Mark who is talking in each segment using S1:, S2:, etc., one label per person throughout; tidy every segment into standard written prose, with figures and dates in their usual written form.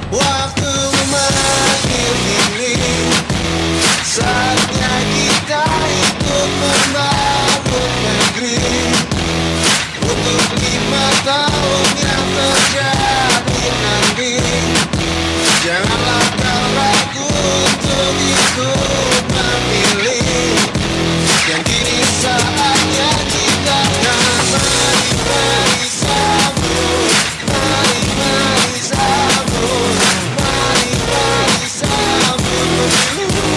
S1: Waktu memanggil ini, saatnya kita ikut membangun negeri. Untuk 5 tahun yang terjadi nanti, janganlah kau ragu untuk ikut memilih. Dan kini saatnya kita akan mari sambut, mari sambut, mari sambut pemilu.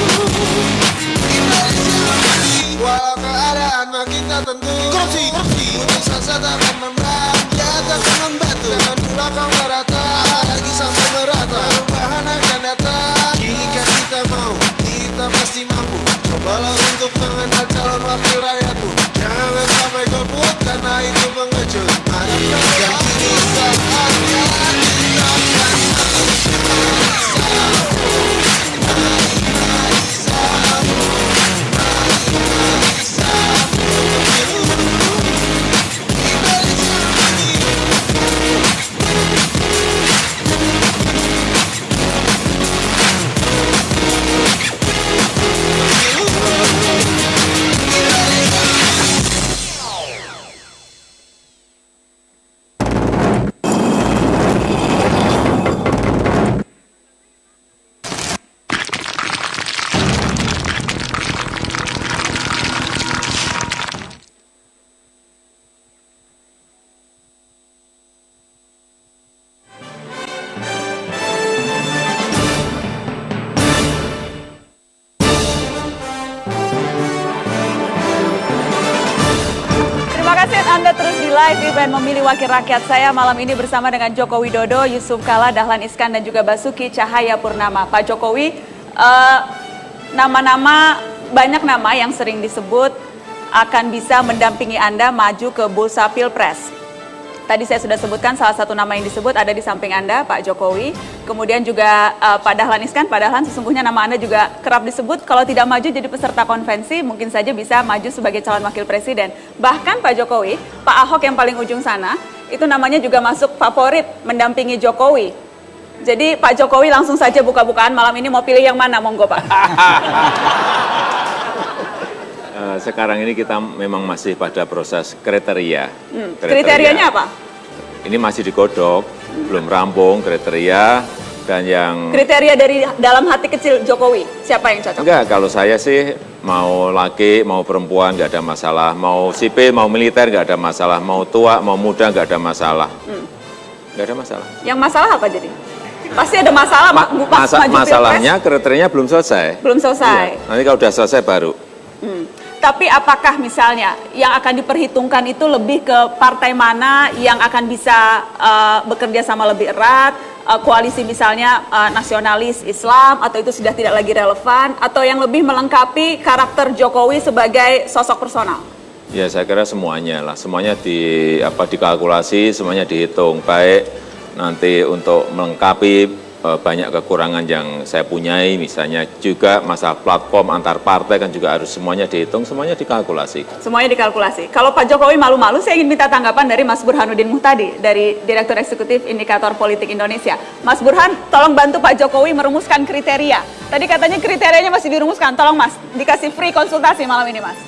S1: Walau keadaan makin tak tentu, putus asa takkan menang, dia takkan membantu. Jangan pula kau merata, lagi sampai merata. Perubahan akan datang, jika kita mau, kita pasti mampu. Cobalah untuk mengenal calon wakil rakyatmu. Jangan sampai golput, karena itu pengecut. Mari yang kini saatnya kita akan
S2: Anda terus di live event memilih wakil rakyat. Saya malam ini bersama dengan Joko Widodo, Yusuf Kala, Dahlan Iskan, dan juga Basuki Cahayapurnama. Pak Jokowi, banyak nama yang sering disebut akan bisa mendampingi Anda maju ke bursa Pilpres. Tadi saya sudah sebutkan salah satu nama yang disebut ada di samping Anda, Pak Jokowi. Kemudian juga Pak Dahlan Iskan. Pak Dahlan, sesungguhnya nama Anda juga kerap disebut. Kalau tidak maju jadi peserta konvensi, mungkin saja bisa maju sebagai calon wakil presiden. Bahkan Pak Jokowi, Pak Ahok yang paling ujung sana, itu namanya juga masuk favorit mendampingi Jokowi. Jadi Pak Jokowi langsung saja buka-bukaan malam ini mau pilih yang mana, monggo Pak.
S3: Sekarang ini kita memang masih pada proses kriteria.
S2: Kriterianya apa?
S3: Ini masih digodok, belum rampung kriteria dan yang...
S2: Kriteria dari dalam hati kecil Jokowi, siapa yang cocok?
S3: Enggak, kalau saya sih mau laki, mau perempuan nggak ada masalah, mau sipil, mau militer nggak ada masalah, mau tua, mau muda nggak ada masalah. Nggak ada masalah.
S2: Yang masalah apa jadi? Pasti ada masalah,
S3: masalahnya kriterianya belum selesai.
S2: Belum selesai.
S3: Ya, nanti kalau udah selesai baru.
S2: Tapi apakah misalnya yang akan diperhitungkan itu lebih ke partai mana yang akan bisa bekerja sama lebih erat, koalisi misalnya nasionalis Islam, atau itu sudah tidak lagi relevan, atau yang lebih melengkapi karakter Jokowi sebagai sosok personal?
S3: Ya saya kira semuanya lah, semuanya dikalkulasi, semuanya dihitung, baik nanti untuk melengkapi banyak kekurangan yang saya punyai, misalnya juga masalah platform antar partai kan juga harus semuanya dihitung, semuanya dikalkulasi.
S2: Semuanya dikalkulasi. Kalau Pak Jokowi malu-malu, saya ingin minta tanggapan dari Mas Burhanuddin Muhtadi, dari Direktur Eksekutif Indikator Politik Indonesia. Mas Burhan, tolong bantu Pak Jokowi merumuskan kriteria. Tadi katanya kriterianya masih dirumuskan, tolong Mas, dikasih free konsultasi malam ini Mas.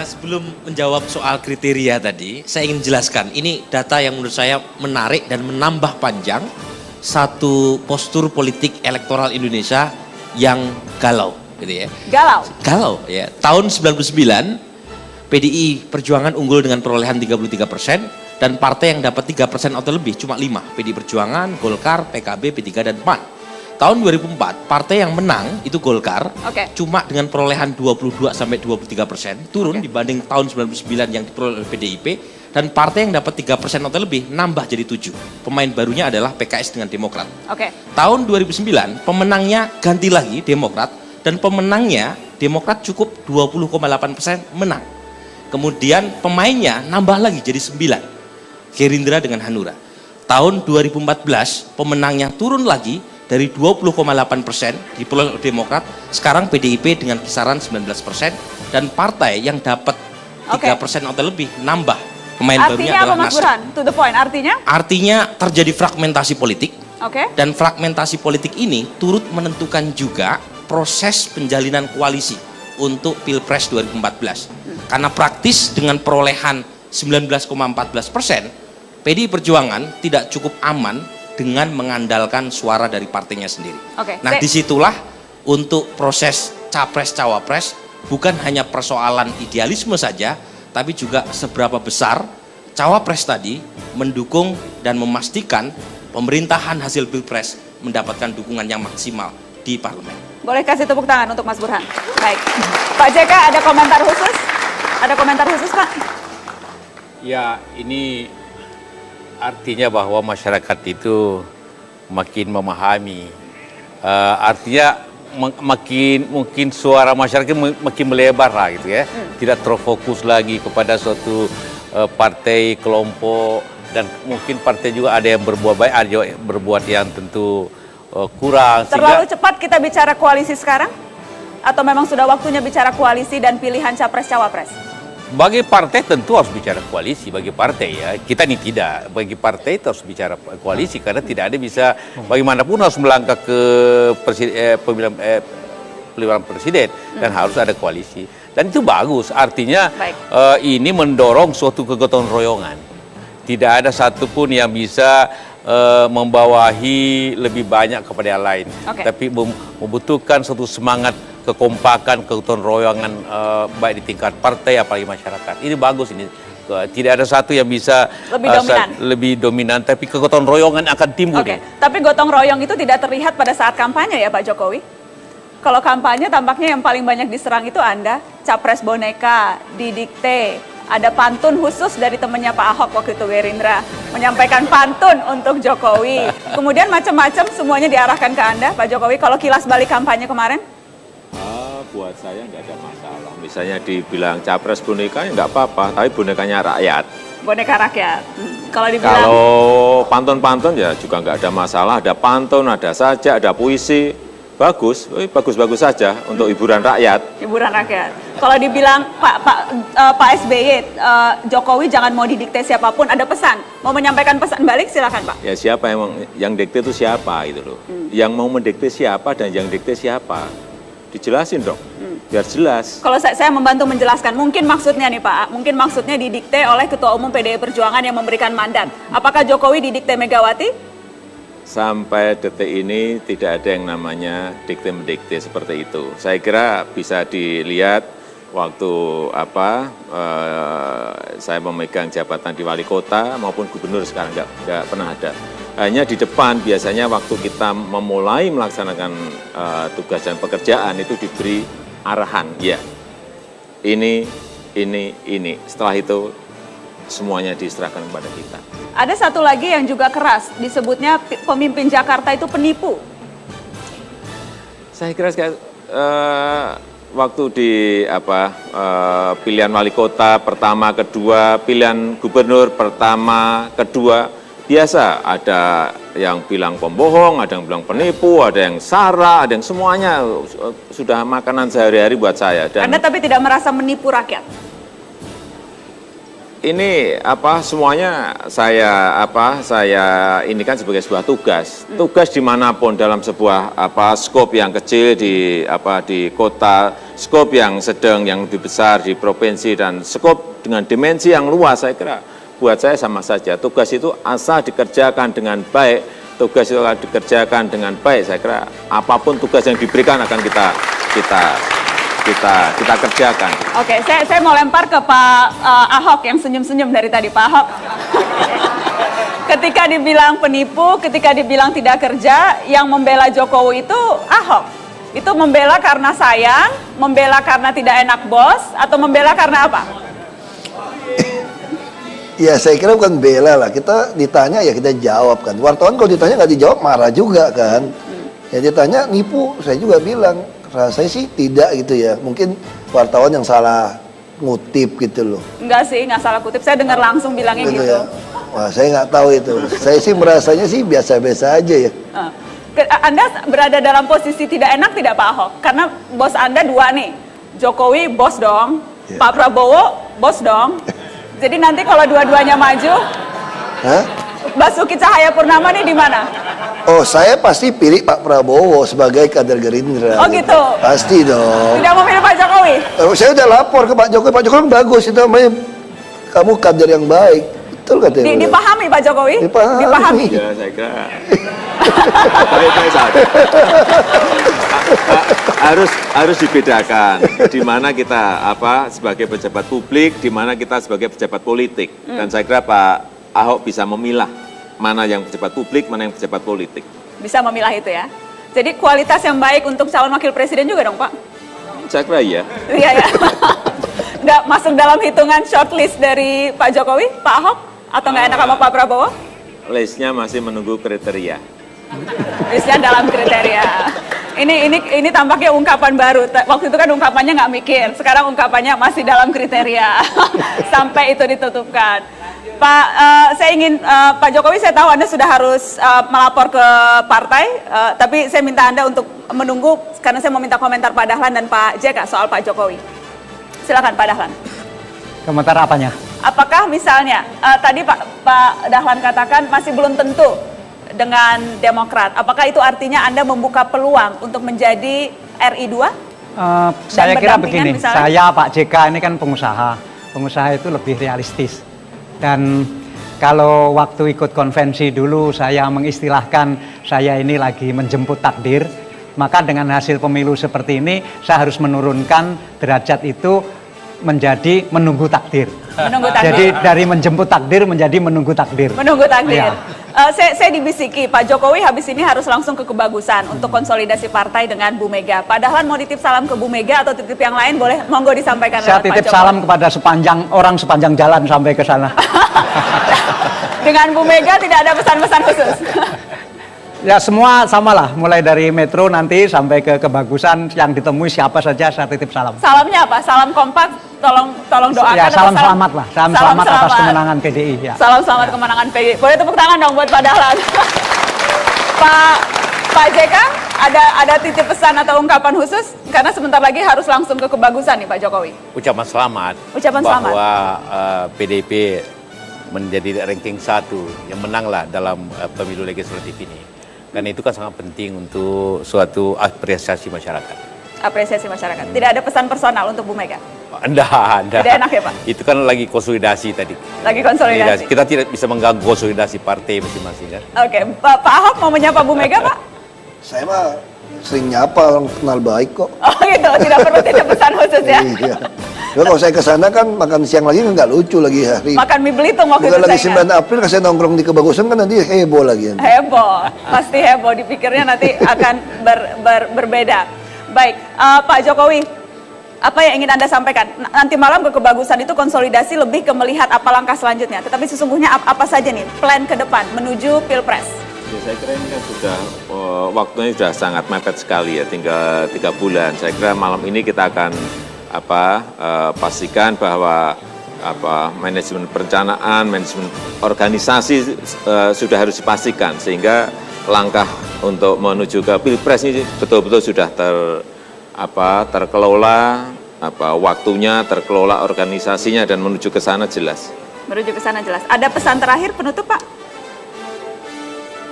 S4: Sebelum menjawab soal kriteria tadi, saya ingin jelaskan, ini data yang menurut saya menarik dan menambah panjang satu postur politik elektoral Indonesia yang galau, gitu ya. Galau, ya. Tahun 99, PDI Perjuangan unggul dengan perolehan 33% dan partai yang dapat 3% atau lebih cuma 5, PDI Perjuangan, Golkar, PKB, P3 dan PAN. Tahun 2004, partai yang menang itu Golkar, cuma dengan perolehan 22-23%, turun dibanding tahun 99 yang diperoleh oleh PDIP, dan partai yang dapat 3% atau lebih nambah jadi 7. Pemain barunya adalah PKS dengan Demokrat. Tahun 2009, pemenangnya ganti lagi Demokrat, dan pemenangnya Demokrat cukup 20,8% menang. Kemudian pemainnya nambah lagi jadi 9, Gerindra dengan Hanura. Tahun 2014, pemenangnya turun lagi dari 20,8% diperoleh Demokrat, sekarang PDIP dengan kisaran 19%, dan partai yang dapat 3% atau lebih nambah. Pemain barunya adalah
S2: Mas Burhan? To the point, artinya?
S4: Artinya terjadi fragmentasi politik,
S2: Oke.
S4: Dan fragmentasi politik ini turut menentukan juga proses penjalinan koalisi untuk Pilpres 2014. Karena praktis dengan perolehan 19,14%, PDI Perjuangan tidak cukup aman dengan mengandalkan suara dari partainya sendiri.
S2: Oke,
S4: Nah, disitulah untuk proses capres-cawapres bukan hanya persoalan idealisme saja, tapi juga seberapa besar cawapres tadi mendukung dan memastikan pemerintahan hasil Pilpres mendapatkan dukungan yang maksimal di parlemen.
S2: Boleh kasih tepuk tangan untuk Mas Burhan. Baik. Pak JK ada komentar khusus? Ada komentar khusus, Pak?
S5: Ya, ini artinya bahwa masyarakat itu makin memahami. Artinya makin mungkin suara masyarakat makin melebar lah gitu ya. Tidak terfokus lagi kepada suatu partai, kelompok, dan mungkin partai juga ada yang berbuat baik, ada yang berbuat yang tentu kurang.
S2: Terlalu cepat kita bicara koalisi sekarang? Atau memang sudah waktunya bicara koalisi dan pilihan capres-cawapres?
S5: Bagi partai tentu harus bicara koalisi, bagi partai ya. Kita ini tidak, bagi partai itu harus bicara koalisi karena tidak ada bisa bagaimanapun harus melangkah ke pemilihan presiden dan harus ada koalisi. Dan itu bagus, artinya ini mendorong suatu kegotong royongan. Tidak ada satupun yang bisa membawahi lebih banyak kepada yang lain. Tapi membutuhkan suatu semangat kekompakan, kegotong royongan baik di tingkat partai apalagi masyarakat. Ini bagus ini. Tidak ada satu yang bisa lebih dominan, tapi kegotong royongan akan timbul.
S2: Tapi gotong royong itu tidak terlihat pada saat kampanye ya Pak Jokowi? Kalau kampanye tampaknya yang paling banyak diserang itu Anda, capres boneka, didikte, ada pantun khusus dari temannya Pak Ahok waktu itu Gerindra, menyampaikan pantun untuk Jokowi. Kemudian macam-macam semuanya diarahkan ke Anda, Pak Jokowi. Kalau kilas balik kampanye kemarin?
S3: Buat saya nggak ada masalah. Misalnya dibilang capres boneka ya nggak apa-apa, tapi bonekanya rakyat.
S2: Boneka rakyat. Kalau dibilang
S3: kalau pantun-pantun ya juga nggak ada masalah. Ada pantun, ada sajak, ada puisi. Bagus, bagus-bagus saja untuk hiburan rakyat.
S2: Hiburan rakyat. Kalau dibilang Pak SBY, Jokowi jangan mau didikte siapapun, ada pesan. Mau menyampaikan pesan balik silakan Pak.
S3: Ya siapa yang dikte itu siapa gitu loh. Yang mau mendikte siapa dan yang dikte siapa. Dijelasin dong, biar jelas.
S2: Kalau saya membantu menjelaskan, mungkin maksudnya nih Pak, mungkin maksudnya didikte oleh Ketua Umum PDI Perjuangan yang memberikan mandat. Apakah Jokowi didikte Megawati?
S3: Sampai detik ini tidak ada yang namanya dikte-mendikte seperti itu. Saya kira bisa dilihat waktu saya memegang jabatan di wali kota maupun gubernur sekarang nggak pernah ada. Hanya di depan biasanya waktu kita memulai melaksanakan tugas dan pekerjaan itu diberi arahan, ya ini. Setelah itu semuanya diserahkan kepada kita.
S2: Ada satu lagi yang juga keras, disebutnya pemimpin Jakarta itu penipu.
S3: Saya kira waktu di pilihan wali kota pertama, kedua, pilihan gubernur pertama, kedua, biasa ada yang bilang pembohong, ada yang bilang penipu, ada yang sara, ada yang semuanya sudah makanan sehari-hari buat saya. Dan
S2: Anda tapi tidak merasa menipu rakyat?
S3: Ini semuanya saya ini kan sebagai sebuah tugas. Tugas dimanapun dalam sebuah skop yang kecil di kota, skop yang sedang, yang lebih besar di provinsi, dan skop dengan dimensi yang luas, saya kira buat saya sama saja. Tugas itu asal dikerjakan dengan baik, saya kira apapun tugas yang diberikan akan kita kerjakan.
S2: Oke, saya mau lempar ke Pak Ahok yang senyum-senyum dari tadi. Pak Ahok, ketika dibilang penipu, ketika dibilang tidak kerja, yang membela Jokowi itu Ahok. Itu membela karena sayang, membela karena tidak enak bos, atau membela karena apa?
S6: Ya saya kira bukan bela lah, kita ditanya ya kita jawab kan. Wartawan kalau ditanya nggak dijawab marah juga kan. Ya ditanya nipu, saya juga bilang, saya sih tidak gitu ya. Mungkin wartawan yang salah ngutip gitu loh.
S2: Enggak sih, nggak salah kutip, saya dengar langsung bilangnya gitu.
S6: Ya. Wah saya nggak tahu itu, saya sih merasanya sih biasa-biasa aja ya.
S2: Anda berada dalam posisi tidak enak tidak Pak Ahok? Karena bos Anda dua nih, Jokowi bos dong, Pak Prabowo bos dong. Jadi nanti kalau dua-duanya maju, Basuki Cahayapurnama nih di mana?
S6: Oh, saya pasti pilih Pak Prabowo sebagai kader Gerindra.
S2: Oh gitu?
S6: Pasti dong.
S2: Tidak memilih Pak Jokowi?
S6: Saya udah lapor ke Pak Jokowi kan bagus, itu namanya kamu kader yang baik. Betul katanya.
S2: Dipahami Pak Jokowi?
S6: Dipahami.
S3: Ya, saya kira baik-baik saja. Harus dibedakan di mana kita sebagai pejabat publik, di mana kita sebagai pejabat politik. Dan saya kira Pak Ahok bisa memilah mana yang pejabat publik, mana yang pejabat politik.
S2: Bisa memilah itu ya. Jadi kualitas yang baik untuk calon wakil presiden juga dong Pak?
S3: Saya kira iya.
S2: Iya ya. Nggak masuk dalam hitungan shortlist dari Pak Jokowi, Pak Ahok? Atau nggak enak sama Pak Prabowo?
S3: Listnya masih menunggu kriteria.
S2: Listnya dalam kriteria. Ini tampaknya ungkapan baru. Waktu itu kan ungkapannya nggak mikir. Sekarang ungkapannya masih dalam kriteria. Sampai itu ditutupkan. Pak, saya ingin Pak Jokowi, saya tahu Anda sudah harus melapor ke partai, tapi saya minta Anda untuk menunggu karena saya mau minta komentar Pak Dahlan dan Pak JK soal Pak Jokowi. Silakan Pak Dahlan.
S7: Komentar apanya?
S2: Apakah misalnya tadi Pak Dahlan katakan masih belum tentu dengan Demokrat. Apakah itu artinya Anda membuka peluang untuk menjadi RI2?
S7: Saya kira begini, misalnya? Saya Pak JK ini kan pengusaha. Pengusaha itu lebih realistis. Dan kalau waktu ikut konvensi dulu saya mengistilahkan saya ini lagi menjemput takdir, maka dengan hasil pemilu seperti ini saya harus menurunkan derajat itu menjadi menunggu takdir.
S2: Menunggu takdir.
S7: Jadi dari menjemput takdir menjadi menunggu takdir.
S2: Menunggu takdir.
S7: Ya.
S2: Saya dibisiki Pak Jokowi habis ini harus langsung ke Kebagusan untuk konsolidasi partai dengan Bu Mega. Pak Dahlan mau titip salam ke Bu Mega atau titip yang lain boleh monggo disampaikan.
S7: Saya titip salam kepada sepanjang jalan sampai ke sana.
S2: Dengan Bu Mega tidak ada pesan-pesan khusus.
S7: Ya semua samalah, mulai dari Metro nanti sampai ke Kebagusan yang ditemui siapa saja saya titip salam.
S2: Salamnya apa? Salam kompak, tolong doakan.
S7: Ya salam selamat lah, salam selamat atas kemenangan PDI. Ya.
S2: Salam selamat kemenangan PDI. Boleh tepuk tangan dong buat Pak Dahlan. Pak JK, ada titip pesan atau ungkapan khusus? Karena sebentar lagi harus langsung ke Kebagusan nih Pak Jokowi.
S5: Ucapan selamat.
S2: Ucapan selamat.
S5: Bahwa PDIP menjadi ranking 1 yang menanglah dalam pemilu legislatif ini. Dan itu kan sangat penting untuk suatu apresiasi masyarakat.
S2: Apresiasi masyarakat. Tidak ada pesan personal untuk Bu Mega?
S5: Anda.
S2: Tidak enak ya Pak?
S5: Itu kan lagi konsolidasi tadi.
S2: Lagi konsolidasi.
S5: Kita tidak bisa mengganggu konsolidasi partai masing-masing kan.
S2: Oke, Pak Ahok mau menyapa Bu Mega Pak?
S6: Saya mah sering nyapa, orang kenal baik kok.
S2: Oh gitu, tidak perlu titip pesan khusus ya?
S6: Iya. Cuma kalau saya ke sana kan makan siang lagi nggak lucu lagi hari.
S2: Makan mie Belitung waktu
S6: bukan
S2: itu
S6: lagi
S2: saya
S6: 9 April kan saya nongkrong di Kebagusan kan nanti heboh lagi.
S2: Heboh, pasti heboh. Dipikirnya nanti akan berbeda. Baik, Pak Jokowi, apa yang ingin Anda sampaikan? Nanti malam ke Kebagusan itu konsolidasi lebih ke melihat apa langkah selanjutnya. Tetapi sesungguhnya apa saja nih plan ke depan menuju Pilpres?
S3: Ya, saya kira ini kan sudah waktunya sudah sangat mepet sekali ya, tinggal 3 bulan. Saya kira malam ini kita akan pastikan bahwa manajemen perencanaan, manajemen organisasi sudah harus dipastikan sehingga langkah untuk menuju ke Pilpres ini betul-betul sudah terkelola, waktunya terkelola, organisasinya dan menuju ke sana jelas.
S2: Menuju ke sana jelas. Ada pesan terakhir penutup Pak?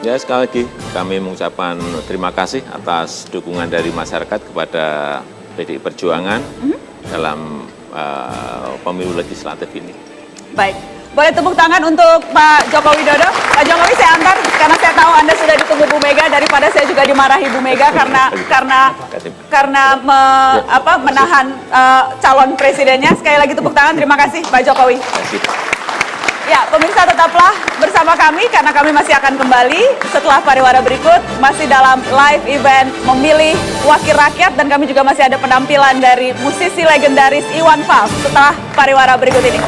S3: Ya sekali lagi kami mengucapkan terima kasih atas dukungan dari masyarakat kepada PDI Perjuangan dalam pemilu legislatif ini. Baik, boleh tepuk tangan untuk Pak Joko Widodo. Pak Jokowi saya antar karena saya tahu Anda sudah ditunggu Bu Mega daripada saya juga dimarahi Bu Mega karena menahan calon presidennya. Sekali lagi tepuk tangan, terima kasih Pak Jokowi. Ya, pemirsa tetaplah bersama kami karena kami masih akan kembali setelah pariwara berikut masih dalam live event memilih wakil rakyat dan kami juga masih ada penampilan dari musisi legendaris Iwan Fals setelah pariwara berikut ini.